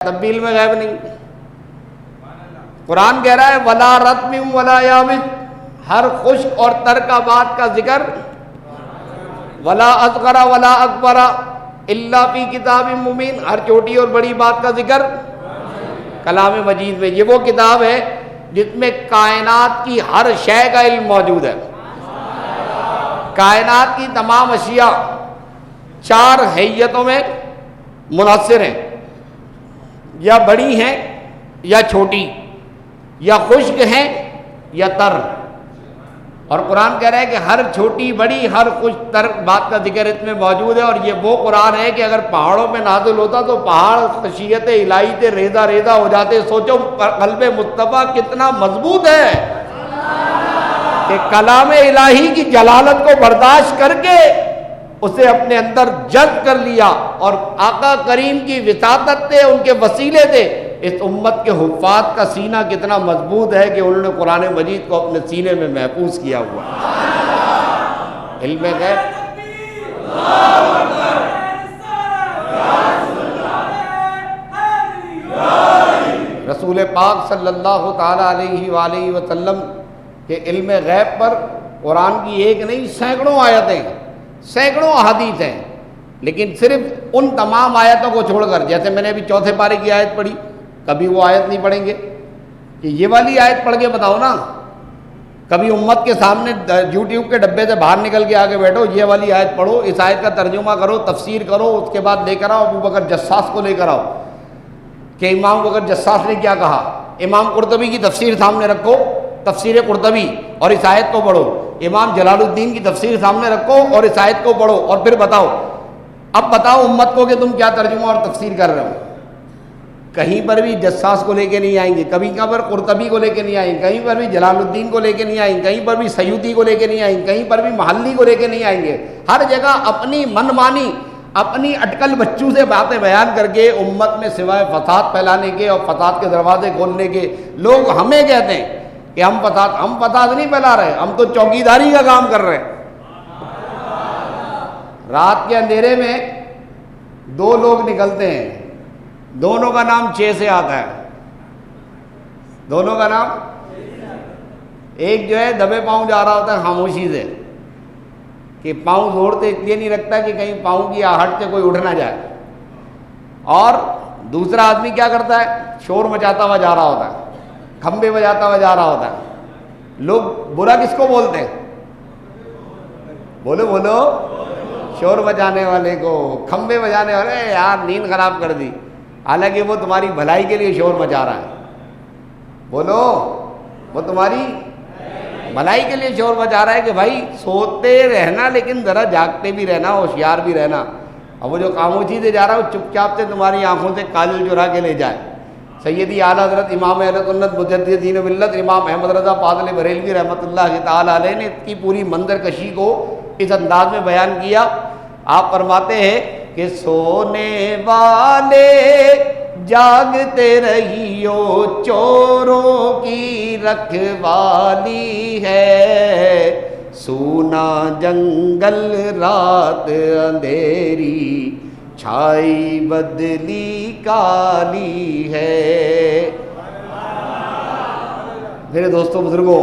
تب بھی علم غیب نہیں۔ قرآن کہہ رہا ہے ولا رطب ولا یابس، ہر خشک اور ترکہ بات کا ذکر، ولا اصغر ولا اکبر الا فی کتاب مبین، ہر چھوٹی اور بڑی بات کا ذکر کلام مجید میں۔ یہ وہ کتاب ہے جس میں کائنات کی ہر شے کا علم موجود ہے۔ کائنات کی تمام اشیاء چار حیتوں میں منحصر ہیں، یا بڑی ہیں یا چھوٹی، یا خشک ہیں یا تر۔ اور قرآن کہہ رہا ہے کہ ہر چھوٹی بڑی ہر خشک تر بات کا ذکر اس میں موجود ہے۔ اور یہ وہ قرآن ہے کہ اگر پہاڑوں پہ نازل ہوتا تو پہاڑ خشیت الہی سے ریزہ ریزہ ہو جاتے۔ سوچو قلب مصطفیٰ کتنا مضبوط ہے کہ کلام الہی کی جلالت کو برداشت کر کے اسے اپنے اندر جذب کر لیا، اور آقا کریم کی وساطت سے، ان کے وسیلے سے اس امت کے حفاظ کا سینہ کتنا مضبوط ہے کہ انہوں نے قرآن مجید کو اپنے سینے میں محفوظ کیا ہوا ہے۔ علم غیب رسول پاک صلی اللہ تعالی علیہ وآلہ وسلم کہ علم غیب پر قرآن کی ایک نہیں سینکڑوں آیتیں، سینکڑوں احادیث ہیں، لیکن صرف ان تمام آیتوں کو چھوڑ کر، جیسے میں نے ابھی چوتھے پارے کی آیت پڑھی، کبھی وہ آیت نہیں پڑھیں گے کہ یہ والی آیت پڑھ کے بتاؤ نا، کبھی امت کے سامنے یوٹیوب کے ڈبے سے باہر نکل کے آگے بیٹھو، یہ والی آیت پڑھو، اس آیت کا ترجمہ کرو، تفسیر کرو، اس کے بعد لے کر آؤ ابو بکر جساس کو لے کر آؤ کہ امام بکر جساس نے کیا کہا، امام قرطبی کی تفسیر سامنے رکھو، تفسیر قرطبی، اور اس آیت کو پڑھو، امام جلال الدین کی تفسیر سامنے رکھو اور اس آیت کو پڑھو، اور پھر بتاؤ، اب بتاؤ امت کو کہ تم کیا ترجمہ اور تفسیر کر رہے ہو۔ کہیں پر بھی جساس کو لے کے نہیں آئیں گے، کبھی کہاں پر قرطبی کو لے کے نہیں آئیں گے، کہیں پر بھی جلال الدین کو لے کے نہیں آئیں گے، کہیں پر بھی سیوطی کو لے کے نہیں آئیں گے، کہیں پر بھی محلی کو لے کے نہیں آئیں گے۔ ہر جگہ اپنی من مانی، اپنی اٹکل بچوں سے باتیں بیان کر کے امت میں سوائے فساد پھیلانے کے اور فساد کے دروازے کھولنے کے، لوگ ہمیں کہتے ہیں کہ ہم فساد نہیں پھیلا رہے، ہم تو چوکیداری کا کام کر رہے ہیں۔ رات کے اندھیرے میں دو لوگ نکلتے ہیں، دونوں کا نام 6 سے آتا ہے، دونوں کا نام، ایک جو ہے دبے پاؤں جا رہا ہوتا ہے خاموشی سے کہ پاؤں زور سے اس لیے نہیں رکھتا کہ کہیں پاؤں کی آہٹ سے کوئی اٹھ نہ جائے، اور دوسرا آدمی کیا کرتا ہے، شور مچاتا ہوا جا رہا ہوتا ہے، کھمبے بجاتا ہوا جا رہا ہوتا ہے۔ لوگ برا کس کو بولتے ہیں؟ بولو بولو، شور بجانے والے کو، کھمبے بجانے والے، یار نیند خراب کر دی، حالانکہ وہ تمہاری بھلائی کے لیے شور مچا رہا ہے۔ بولو، وہ تمہاری بھلائی کے لیے شور مچا رہا ہے کہ بھائی سوتے رہنا لیکن ذرا جاگتے بھی رہنا، ہوشیار بھی رہنا، اور وہ جو خاموشی سے جا رہا ہے وہ چپ چاپ سے تمہاری آنکھوں سے کاجل چرا کے لے جائے۔ سیدی اعلیٰ حضرت امام اہل سنت مجدد دین ملت امام احمد رضا فاضل بریلوی رحمۃ اللہ تعالی علیہ نے اس کی پوری منظر کشی کو اس انداز میں بیان کیا۔ آپ فرماتے ہیں کہ سونے والے جاگتے رہیو، چوروں کی رکھوالی ہے، سونا جنگل رات اندھیری، چھائی بدلی کالی ہے۔ میرے دوستوں بزرگوں،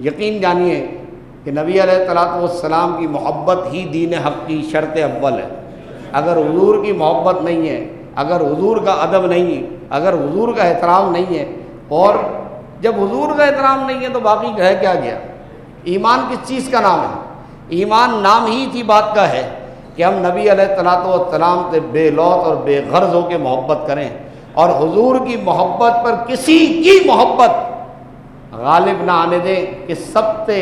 یقین جانیے کہ نبی علیہ السلام کی محبت ہی دین حق کی شرط اول ہے۔ اگر حضور کی محبت نہیں ہے، اگر حضور کا ادب نہیں ہے، اگر حضور کا احترام نہیں ہے، اور جب حضور کا احترام نہیں ہے تو باقی ہے کیا گیا؟ ایمان کس چیز کا نام ہے؟ ایمان نام ہی اسی بات کا ہے کہ ہم نبی علیہ السلام سے بے لوث اور بے غرض ہو کے محبت کریں، اور حضور کی محبت پر کسی کی محبت غالب نہ آنے دیں کہ سب سے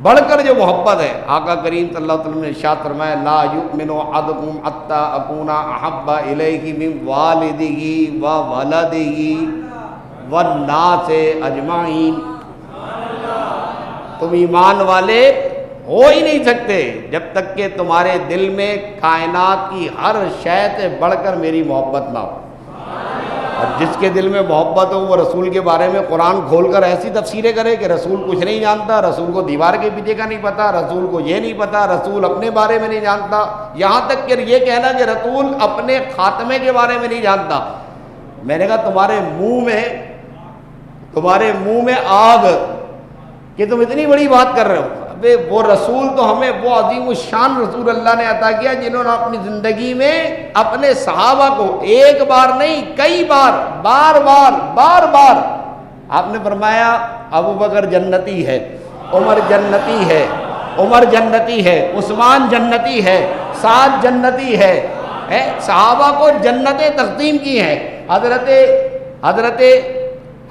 بڑھ کر جو محبت ہے، آقا کریم صلی اللہ علیہ وسلم نے ارشاد فرمایا لا یؤمن احدکم حتی اکون احب الیہ من والدہ وولدہ والناس اجمعین۔ تم ایمان والے ہو ہی نہیں سکتے جب تک کہ تمہارے دل میں کائنات کی ہر شے سے بڑھ کر میری محبت نہ ہو۔ اور جس کے دل میں محبت ہو وہ رسول کے بارے میں قرآن کھول کر ایسی تفسیریں کرے کہ رسول کچھ نہیں جانتا، رسول کو دیوار کے پیچھے کا نہیں پتا، رسول کو یہ نہیں پتا، رسول اپنے بارے میں نہیں جانتا، یہاں تک کہ یہ کہنا کہ رسول اپنے خاتمے کے بارے میں نہیں جانتا۔ میں نے کہا تمہارے منہ میں آگ کہ تم اتنی بڑی بات کر رہے ہو. ابے وہ رسول تو ہمیں وہ عظیم الشان رسول اللہ نے عطا کیا جنہوں نے اپنی زندگی میں اپنے صحابہ کو ایک بار نہیں کئی بار بار بار آپ نے فرمایا ابو بکر جنتی ہے، عمر جنتی ہے، عثمان جنتی ہے، سعد جنتی ہے. صحابہ کو جنتیں تقدیم کی ہیں.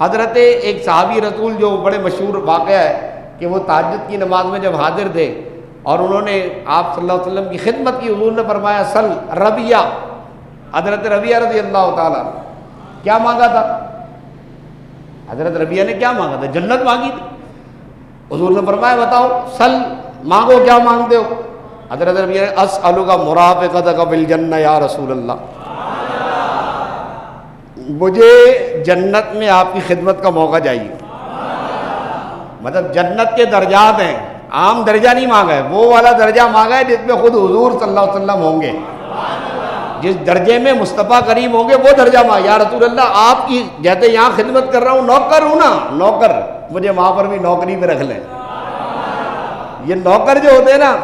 حضرت ایک صحابی رسول جو بڑے مشہور واقعہ ہے کہ وہ تہجد کی نماز میں جب حاضر تھے اور انہوں نے آپ صلی اللہ علیہ وسلم کی خدمت کی، حضور نے فرمایا سل ربیہ. حضرت ربیہ رضی اللہ تعالیٰ کیا مانگا تھا؟ حضرت ربیہ نے کیا مانگا تھا؟ جنت مانگی تھی. حضور نے فرمایا بتاؤ سل، مانگو کیا مانگتے ہو؟ حضرت ربیہ نے اسألک مرافقتک بالجنہ یا رسول اللہ، مجھے جنت میں آپ کی خدمت کا موقع چاہیے. مطلب جنت کے درجات ہیں، عام درجہ نہیں مانگا ہے، وہ والا درجہ مانگا ہے جس میں خود حضور صلی اللہ علیہ وسلم ہوں گے، جس درجے میں مصطفیٰ کریم ہوں گے وہ درجہ مانگا. یا رسول اللہ آپ کی جیسے یہاں خدمت کر رہا ہوں، نوکر ہوں نا، نوکر، مجھے وہاں پر بھی نوکری پہ رکھ لیں. یہ نوکر جو ہوتے ہیں نا،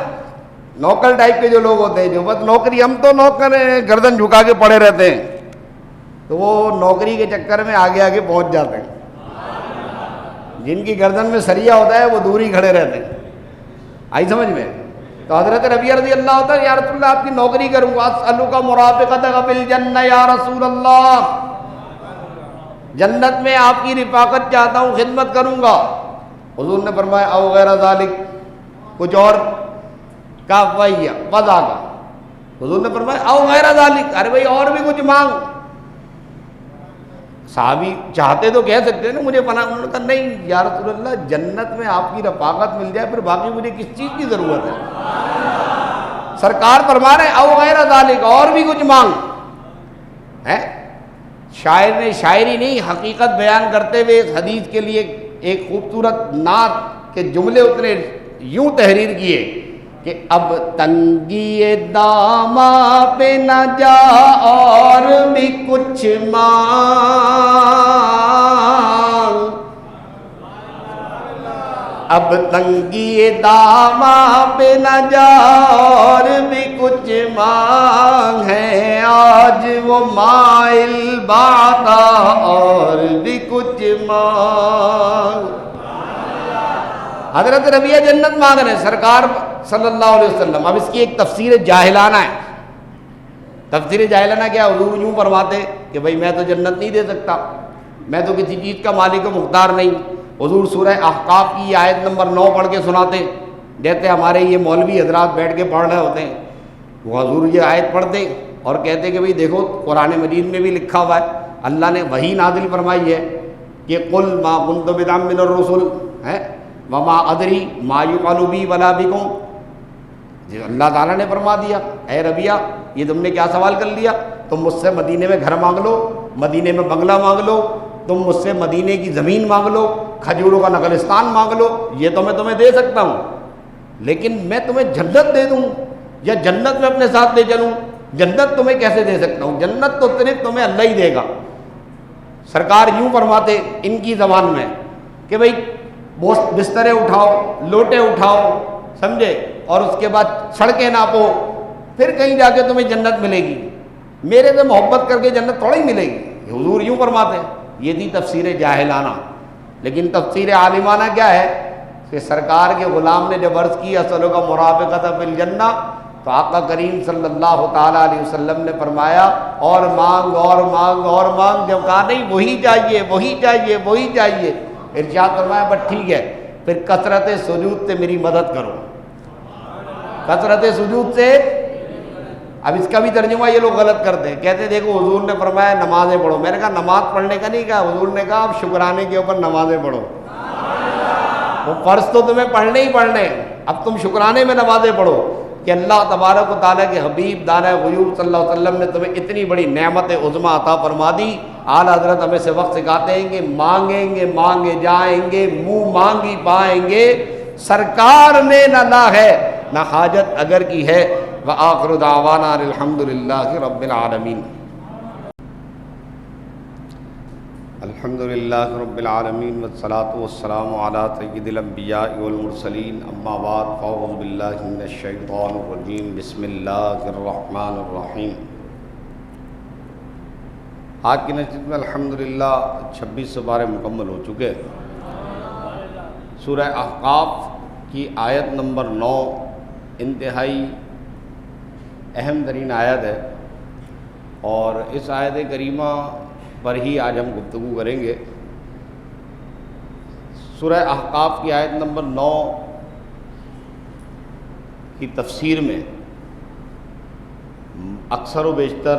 نوکر ٹائپ کے جو لوگ ہوتے ہیں جو بس نوکری، ہم تو نوکر ہیں گردن جھکا کے پڑے رہتے ہیں، تو وہ نوکری کے چکر میں آگے آگے پہنچ جاتے ہیں. جن کی گردن میں سریا ہوتا ہے وہ دور ہی کھڑے رہتے ہیں. آئی سمجھ میں؟ تو حضرت ربیہ رضی اللہ تعالیٰ یا رسول اللہ آپ کی نوکری کروں گا. اسألک مرافقتک بالجنہ یا رسول اللہ، جنت میں آپ کی رفاقت چاہتا ہوں، خدمت کروں گا. حضور نے فرمایا او غیر ذالک، کچھ اور کا وہی وضع کا. حضور نے فرمایا او غیر ذالک، ارے بھائی اور بھی کچھ مانگ. صحابی چاہتے تو کہہ سکتے ہیں نا مجھے پناہ، انہوں نے کہا نہیں یا رسول اللہ جنت میں آپ کی رفاقت مل جائے پھر باقی مجھے کس چیز کی ضرورت ہے. سرکار فرما رہے ہیں او غیر ذالک، اور بھی کچھ مانگ. شاعر نے شاعری نہیں حقیقت بیان کرتے ہوئے اس حدیث کے لیے ایک خوبصورت نعت کے جملے اتنے یوں تحریر کیے کہ اب تنگی داماں پہ نہ جا اور بھی کچھ مانگ، اب تنگی داماں پہ نہ جا اور بھی کچھ مانگ ہے، آج وہ مائل باتا اور بھی کچھ مانگ. حضرت ربیہ جنت مانگ رہے ہیں، سرکار صلی اللہ علیہ وسلم. اب اس کی ایک تفسیر جاہلانہ ہے. تفسیر جاہلانہ کیا؟ حضور یوں فرماتے کہ بھئی میں تو جنت نہیں دے سکتا، میں تو کسی چیز کا مالک و مختار نہیں. حضور سورہ احقاف کی آیت نمبر 9 پڑھ کے سناتے، جیسے ہمارے یہ مولوی حضرات بیٹھ کے پڑھ رہے ہوتے ہیں، وہ حضور یہ آیت پڑھتے اور کہتے کہ بھئی دیکھو قرآن مجید میں بھی لکھا ہوا ہے، اللہ نے وحی نازل فرمائی ہے کہ قل ما کنت بدعا من الرسل وما ادری ما یفعل بی ولا بکم. اللہ تعالیٰ نے فرما دیا اے ربیہ یہ تم نے کیا سوال کر لیا، تم مجھ سے مدینے میں گھر مانگ لو، مدینے میں بنگلہ مانگ لو، تم مجھ سے مدینے کی زمین مانگ لو، کھجوروں کا نخلستان مانگ لو، یہ تو میں تمہیں دے سکتا ہوں، لیکن میں تمہیں جنت دے دوں یا جنت میں اپنے ساتھ لے چلوں، جنت تمہیں کیسے دے سکتا ہوں؟ جنت تو صرف تمہیں اللہ ہی دے گا. سرکار یوں فرماتے ان کی زبان میں کہ بھئی بسترے اٹھاؤ، لوٹے اٹھاؤ، سمجھے، اور اس کے بعد سڑکیں ناپو، پھر کہیں جا کے تمہیں جنت ملے گی. میرے سے محبت کر کے جنت تھوڑی ملے گی. حضور یوں فرماتے ہیں. یہ تھی تفسیر جاہلانہ. لیکن تفسیر عالمانہ کیا ہے کہ سرکار کے غلام نے جب عرض کی اسألک مرافقۃ فی الجنہ، تو آقا کریم صلی اللہ تعالیٰ علیہ وسلم نے فرمایا اور مانگ اور مانگ اور مانگ. جب کہا نہیں وہی چاہیے وہی چاہیے وہی چاہیے، ارشاد فرمایا بس ٹھیک ہے پھر کثرت سجود سے میری مدد کرو، کثرت سجود سے. اب اس کا بھی ترجمہ یہ لوگ غلط کرتے ہیں، کہتے ہیں دیکھو حضور نے فرمایا نمازیں پڑھو. میں نے کہا نماز پڑھنے کا نہیں کہا، حضور نے کہا اب شکرانے کے اوپر نمازیں پڑھو. وہ فرض تو تمہیں پڑھنے ہی پڑھنے ہیں، اب تم شکرانے میں نمازیں پڑھو کہ اللہ تبارک و تعالیٰ کے حبیب دانۂ غیوب صلی اللہ علیہ وسلم نے تمہیں اتنی بڑی نعمت عظمیٰ عطا فرما دی. اعلیٰ حضرت ہمیں سے وقت سکھاتے ہیں کہ مانگیں گے مانگے جائیں گے، منہ مانگی پائیں گے. سرکار نے نہ لا ہے نہ حاجت اگر کی ہے. وآخر دعوانا الحمد للہ رب العالمین. الحمدللہ رب العالمین والصلاة والسلام علی سید الانبیاء والمرسلین، اما بعد فاعوذ باللہ من الشیطان الرجیم، بسم اللہ الرحمن الرحیم۔ آج کی نشست میں الحمدللہ 26 سپارے مکمل ہو چکے۔ سورہ احقاف کی آیت نمبر 9 انتہائی اہم ترین آیت ہے، اور اس آیت کریمہ پر ہی آج ہم گفتگو کریں گے۔ سورہ احقاف کی آیت نمبر 9 کی تفسیر میں اکثر و بیشتر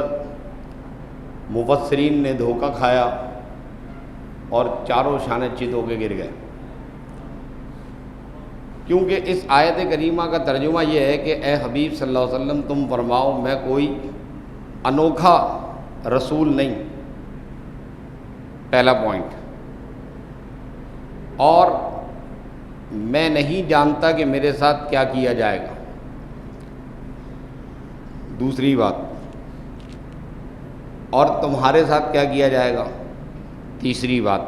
مفسرین نے دھوکہ کھایا اور چاروں شانے چت ہو کے گر گئے، کیونکہ اس آیت کریمہ کا ترجمہ یہ ہے کہ اے حبیب صلی اللہ علیہ وسلم تم فرماؤ میں کوئی انوکھا رسول نہیں، پہلا پوائنٹ، اور میں نہیں جانتا کہ میرے ساتھ کیا کیا جائے گا، دوسری بات، اور تمہارے ساتھ کیا کیا جائے گا، تیسری بات۔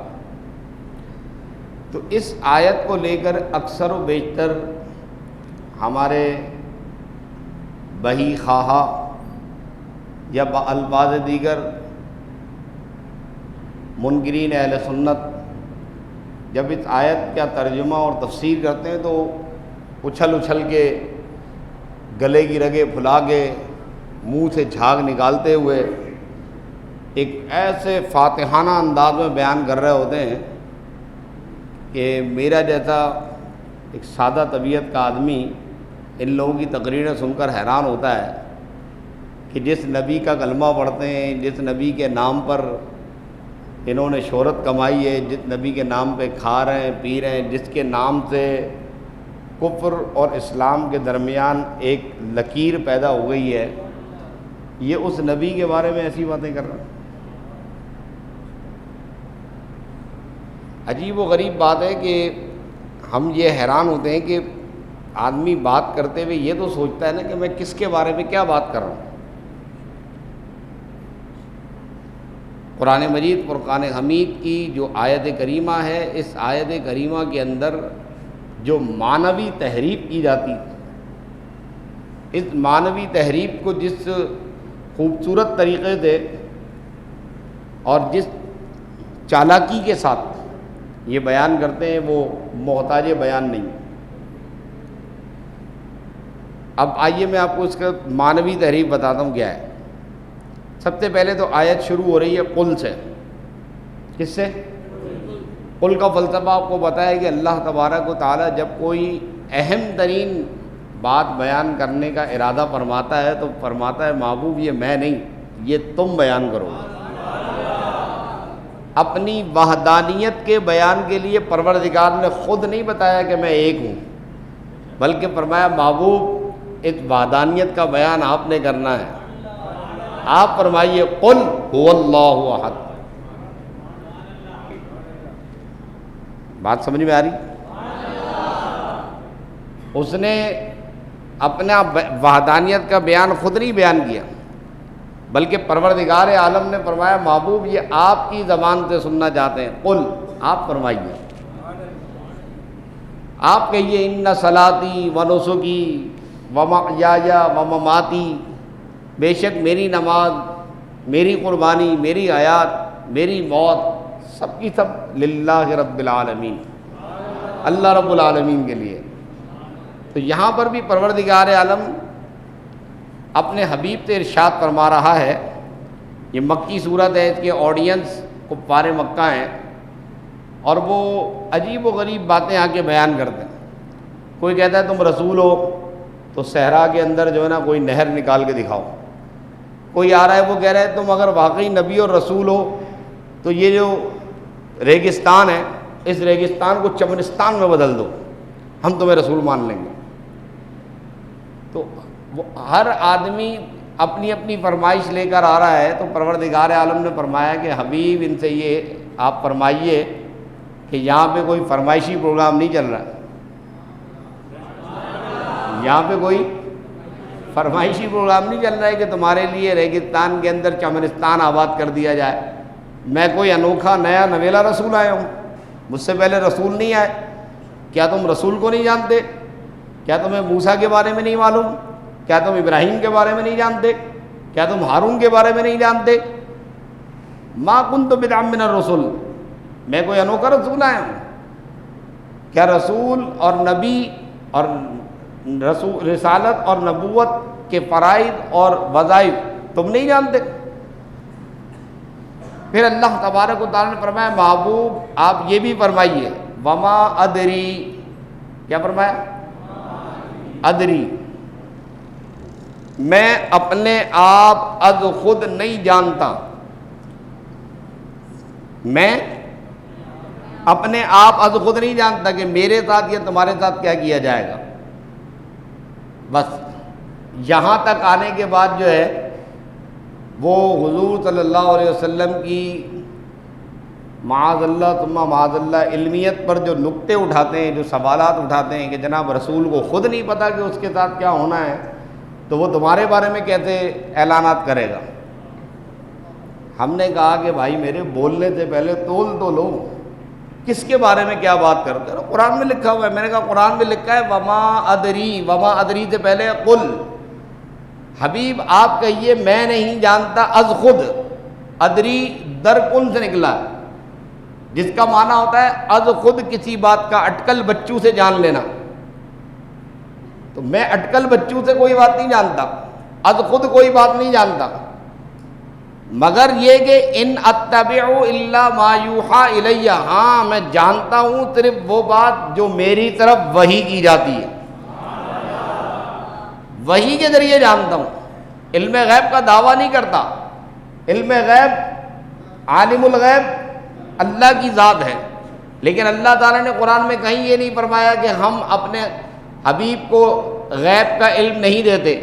تو اس آیت کو لے کر اکثر و بیشتر ہمارے بہی خواہاں یا الفاظ دیگر منکرین اہل سنت جب اس آیت کا ترجمہ اور تفسیر کرتے ہیں تو اچھل اچھل کے گلے کی رگیں پھلا کے منہ سے جھاگ نکالتے ہوئے ایک ایسے فاتحانہ انداز میں بیان کر رہے ہوتے ہیں کہ میرا جیسا ایک سادہ طبیعت کا آدمی ان لوگوں کی تقریریں سن کر حیران ہوتا ہے کہ جس نبی کا کلمہ پڑھتے ہیں، جس نبی کے نام پر انہوں نے شہرت کمائی ہے، جس نبی کے نام پہ کھا رہے ہیں پی رہے ہیں، جس کے نام سے کفر اور اسلام کے درمیان ایک لکیر پیدا ہو گئی ہے، یہ اس نبی کے بارے میں ایسی باتیں کر رہے ہیں۔ عجیب و غریب بات ہے کہ ہم یہ حیران ہوتے ہیں کہ آدمی بات کرتے ہوئے یہ تو سوچتا ہے نا کہ میں کس کے بارے میں کیا بات کر رہا ہوں۔ قرآن مجید فرقان حمید کی جو آیت کریمہ ہے، اس آیت کریمہ کے اندر جو معنوی تحریف کی جاتی، اس معنوی تحریف کو جس خوبصورت طریقے سے اور جس چالاکی کے ساتھ یہ بیان کرتے ہیں وہ محتاج بیان نہیں۔ اب آئیے میں آپ کو اس کا معنوی تحریف بتاتا ہوں کیا ہے۔ سب سے پہلے تو آیت شروع ہو رہی ہے قل سے۔ کس سے؟ قل کا فلسفہ آپ کو بتایا کہ اللہ تبارک و تعالیٰ جب کوئی اہم ترین بات بیان کرنے کا ارادہ فرماتا ہے تو فرماتا ہے محبوب یہ میں نہیں، یہ تم بیان کرو۔ اپنی وحدانیت کے بیان کے لیے پروردگار نے خود نہیں بتایا کہ میں ایک ہوں، بلکہ فرمایا محبوب اس وحدانیت کا بیان آپ نے کرنا ہے، آپ فرمائیے قل هو اللہ احد۔ بات سمجھ میں آ رہی؟ اس نے اپنا وحدانیت کا بیان خود نہیں بیان کیا، بلکہ پروردگار عالم نے فرمایا محبوب یہ آپ کی زبان سے سننا چاہتے ہیں، قل آپ فرمائیے، آپ کہیے ان صلاتی و نسکی و محیای و مماتی، بے شک میری نماز، میری قربانی، میری حیات، میری موت سب کی سب للہ رب العالمین، اللہ رب العالمین کے لیے۔ تو یہاں پر بھی پروردگار عالم اپنے حبیب سے ارشاد فرما رہا ہے، یہ مکی صورت ہے، اس کے آڈینس کفار مکہ ہیں، اور وہ عجیب و غریب باتیں آ کے بیان کرتے ہیں۔ کوئی کہتا ہے تم رسول ہو تو صحرا کے اندر جو ہے نا کوئی نہر نکال کے دکھاؤ، کوئی آ رہا ہے وہ کہہ رہا ہے تم اگر واقعی نبی اور رسول ہو تو یہ جو ریگستان ہے اس ریگستان کو چمنستان میں بدل دو، ہم تمہیں رسول مان لیں گے۔ تو وہ ہر آدمی اپنی اپنی فرمائش لے کر آ رہا ہے، تو پروردگار عالم نے فرمایا کہ حبیب ان سے یہ آپ فرمائیے کہ یہاں پہ کوئی فرمائشی پروگرام نہیں چل رہا، یہاں پہ کوئی فرمائشی پروگرام نہیں چل رہا ہے کہ تمہارے لیے ریگستان کے اندر چمنستان آباد کر دیا جائے، میں کوئی انوکھا نیا نویلا رسول آیا ہوں، مجھ سے پہلے رسول نہیں آئے؟ کیا تم رسول کو نہیں جانتے؟ کیا تمہیں موسیٰ کے بارے میں نہیں معلوم؟ کیا تم ابراہیم کے بارے میں نہیں جانتے؟ کیا تم ہارون کے بارے میں نہیں جانتے؟ ما کنت بدعا من الرسل، میں کوئی انوکھا رسول آیا ہوں؟ کیا رسول اور نبی اور رسالت اور نبوت کے فرائض اور وظائف تم نہیں جانتے؟ پھر اللہ تبارک و تعالیٰ نے فرمایا محبوب آپ یہ بھی فرمائیے وما ادری، کیا فرمایا؟ ادری، میں اپنے آپ از خود نہیں جانتا، میں اپنے آپ از خود نہیں جانتا کہ میرے ساتھ یا تمہارے ساتھ کیا کیا جائے گا۔ بس یہاں تک آنے کے بعد جو ہے وہ حضور صلی اللہ علیہ وسلم کی معاذ اللہ ثم معاذ اللہ علمیت پر جو نکتے اٹھاتے ہیں، جو سوالات اٹھاتے ہیں کہ جناب رسول کو خود نہیں پتہ کہ اس کے ساتھ کیا ہونا ہے تو وہ تمہارے بارے میں کیسے اعلانات کرے گا؟ ہم نے کہا کہ بھائی میرے بولنے سے پہلے تول تو لو، کس کے بارے میں کیا بات کرتے ہو؟ قرآن میں لکھا ہوا ہے۔ میں نے کہا قرآن میں لکھا ہے وما ادری، وما ادری سے پہلے قل، حبیب آپ کہیے میں نہیں جانتا از خود، ادری در کن سے نکلا ہے جس کا معنی ہوتا ہے از خود کسی بات کا اٹکل بچوں سے جان لینا، تو میں اٹکل بچوں سے کوئی بات نہیں جانتا، از خود کوئی بات نہیں جانتا، مگر یہ کہ ان اتبع الا ما یوحی الی، ہاں میں جانتا ہوں صرف وہ بات جو میری طرف وحی کی جاتی ہے، وحی کے ذریعے جانتا ہوں، علم غیب کا دعویٰ نہیں کرتا۔ علم غیب، عالم الغیب اللہ کی ذات ہے، لیکن اللہ تعالیٰ نے قرآن میں کہیں یہ نہیں فرمایا کہ ہم اپنے حبیب کو غیب کا علم نہیں دیتے،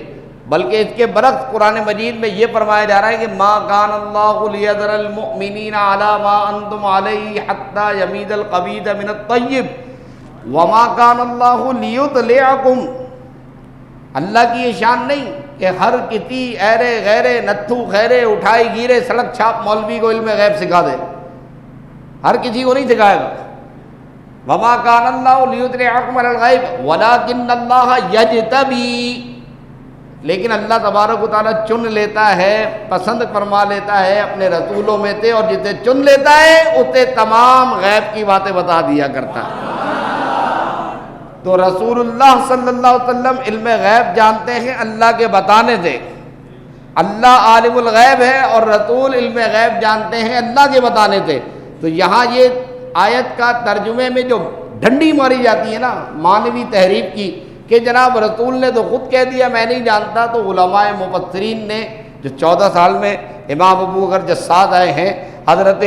بلکہ اس کے برعکس قرآن مجید میں یہ فرمایا جا رہا ہے کہ ما کان اللہ لیذر المؤمنین علی ما انتم علیہ حتی یمیز الخبیث من الطیب وما کان اللہ لیطلعکم، اللہ کی یہ شان نہیں کہ ہر کسی ایرے غیرے نتھو خیرے اٹھائے گیرے سڑک چھاپ مولوی کو علم غیب سکھا دے، ہر کسی کو نہیں سکھائے گا۔ وما کان اللہ لیطلعکم علی الغیب ولکن اللہ یجتبی، لیکن اللہ تبارک و تعالیٰ چن لیتا ہے، پسند فرما لیتا ہے اپنے رسولوں میں سے، اور جسے چن لیتا ہے اسے تمام غیب کی باتیں بتا دیا کرتا ہے۔ تو رسول اللہ صلی اللہ علیہ وسلم علم غیب جانتے ہیں اللہ کے بتانے سے، اللہ عالم الغیب ہے اور رسول علم غیب جانتے ہیں اللہ کے بتانے سے۔ تو یہاں یہ آیت کا ترجمے میں جو ڈھنڈی ماری جاتی ہے نا معنوی تحریف کی کہ جناب رسول نے تو خود کہہ دیا میں نہیں جانتا، تو علماء مفسرین نے جو 14 سال میں امام ابو بکر جساس آئے ہیں، حضرت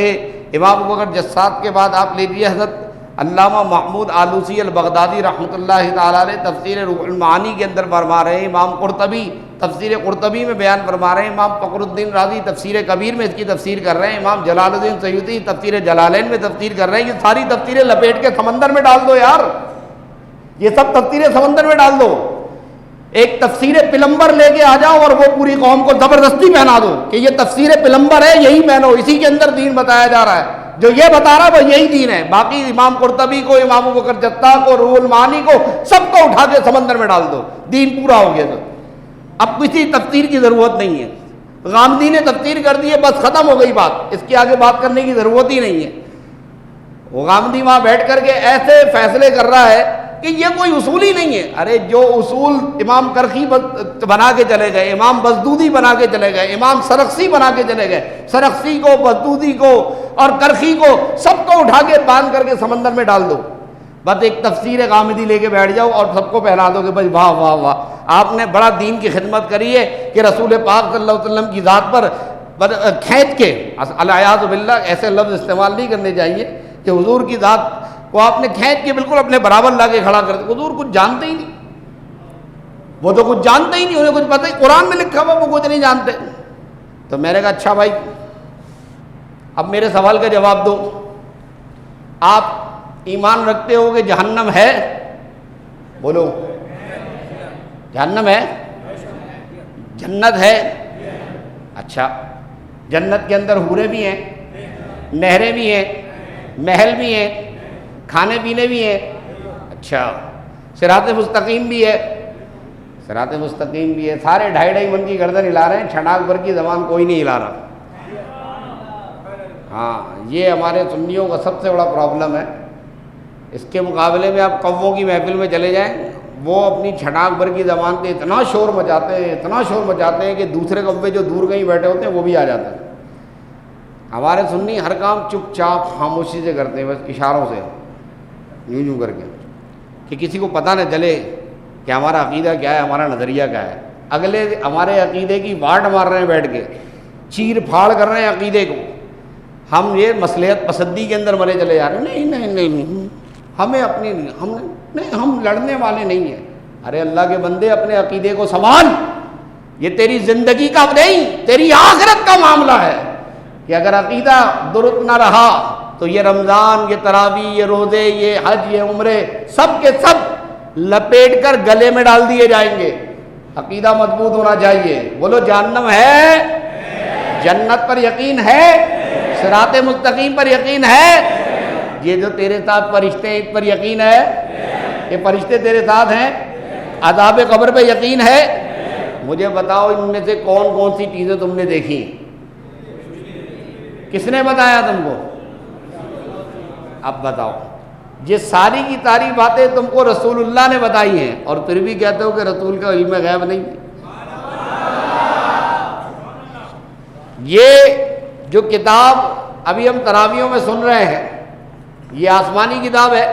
امام ابو بکر جساس کے بعد آپ لیجیے حضرت علامہ محمود آلوسی البغدادی رحمۃ اللہ تعالیٰ علیہ تفسیر روح المعانی کے اندر فرما رہے ہیں، امام قرطبی تفسیر قرطبی میں بیان فرما رہے ہیں، امام فخر الدین رازی تفسیر کبیر میں اس کی تفسیر کر رہے ہیں، امام جلال الدین سیوطی تفسیر جلالین میں تفسیر کر رہے ہیں۔ یہ ساری تفسیریں لپیٹ کے سمندر میں ڈال دو یار، یہ سب تفسیریں سمندر میں ڈال دو، ایک تفسیر پلمبر لے کے آ جاؤ اور وہ پوری قوم کو زبردستی پہنا دو کہ یہ تفسیر پلمبر ہے، یہی پہنو، اسی کے اندر دین بتایا جا رہا ہے، جو یہ بتا رہا ہے وہ یہی دین ہے۔ باقی امام قرطبی کو، امام ابو بکر جساس کو، روح المعانی کو، سب کو اٹھا کے سمندر میں ڈال دو، دین پورا ہو گیا۔ تو اب کسی تفسیر کی ضرورت نہیں ہے، غامدی نے تفسیر کر دی ہے، بس ختم ہو گئی بات، اس کے آگے بات کرنے کی ضرورت ہی نہیں ہے۔ وہ غامدی وہاں بیٹھ کر کے ایسے فیصلے کر رہا ہے کہ یہ کوئی اصول ہی نہیں ہے۔ ارے جو اصول امام کرخی بنا کے چلے گئے، امام بزدودی بنا کے چلے گئے، امام سرخسی بنا کے چلے گئے، سرخسی کو، بزدودی کو اور کرخی کو سب کو اٹھا کے باندھ کر کے سمندر میں ڈال دو، بس ایک تفسیر غامدی لے کے بیٹھ جاؤ اور سب کو پہنا دو کہ بھائی واہ واہ واہ آپ نے بڑا دین کی خدمت کری ہے کہ رسول پاک صلی اللہ علیہ وسلم کی ذات پر کھینچ کے، الیاذ باللہ ایسے لفظ استعمال نہیں کرنے چاہیے کہ حضور کی ذات کو آپ نے کھینچ کے بالکل اپنے برابر لا کے کھڑا کر دیا۔ حضور کچھ جانتے ہی نہیں، وہ تو کچھ جانتے ہی نہیں، انہیں کچھ پتہ ہی، قرآن میں لکھا ہوا وہ کچھ نہیں جانتے۔ تو میں نے کہا اچھا بھائی اب میرے سوال کا جواب دو، آپ ایمان رکھتے ہو کہ جہنم ہے؟ بولو، جہنم ہے؟ جنت ہے؟ اچھا، جنت کے اندر حوریں بھی ہیں؟ نہریں بھی ہیں، محل بھی ہیں، کھانے پینے بھی ہیں، اچھا صراط مستقیم بھی ہے، صراط مستقیم بھی ہے، سارے 2.5 من کی گردن ہلا رہے ہیں، چھناک بھر کی زبان کوئی نہیں ہلا رہا۔ ہاں یہ ہمارے سنیوں کا سب سے بڑا پرابلم ہے۔ اس کے مقابلے میں آپ کووں کی محفل میں چلے جائیں، وہ اپنی چھناک بھر کی زبان پہ اتنا شور مچاتے ہیں، اتنا شور مچاتے ہیں کہ دوسرے کوے جو دور کہیں بیٹھے ہوتے ہیں وہ بھی آ جاتے ہیں۔ ہمارے سنی ہر کام چپ چاپ خاموشی سے کرتے ہیں، بس اشاروں سے یوں یوں کر کے، کہ کسی کو پتہ نہ چلے کہ ہمارا عقیدہ کیا ہے، ہمارا نظریہ کیا ہے۔ اگلے ہمارے عقیدے کی واٹ مار رہے ہیں بیٹھ کے، چیر پھاڑ کر رہے ہیں عقیدے کو، ہم یہ مصلحت پسندی کے اندر مرے چلے جا رہے ہیں۔ نہیں نہیں نہیں، ہمیں اپنی ہم لڑنے والے نہیں ہیں۔ ارے اللہ کے بندے اپنے عقیدے کو سنبھال، یہ تیری زندگی کا نہیں، تیری آخرت کا معاملہ ہے، کہ اگر عقیدہ درست نہ رہا تو یہ رمضان، یہ تراویح، یہ روزے، یہ حج، یہ عمرے سب کے سب لپیٹ کر گلے میں ڈال دیے جائیں گے۔ عقیدہ مضبوط ہونا چاہیے۔ بولو جہنم ہے، جنت پر یقین ہے، صراط مستقیم پر یقین ہے، یہ جو تیرے ساتھ فرشتے ہیں اس پر یقین ہے، یہ فرشتے تیرے ساتھ ہیں، عذاب قبر پہ یقین ہے۔ مجھے بتاؤ ان میں سے کون کون سی چیزیں تم نے دیکھی؟ کس نے بتایا تم کو؟ اب بتاؤ، یہ ساری کی ساری باتیں تم کو رسول اللہ نے بتائی ہیں، اور پھر بھی کہتے ہو کہ رسول کا علم غیب نہیں۔ یہ جو کتاب ابھی ہم تراویحوں میں سن رہے ہیں، یہ آسمانی کتاب ہے،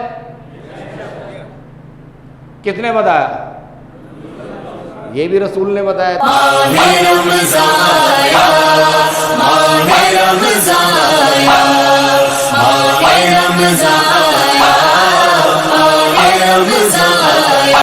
کس نے بتایا؟ یہ بھی رسول نے بتایا۔ ماہ رمضان آیا، ماہ رمضان آیا۔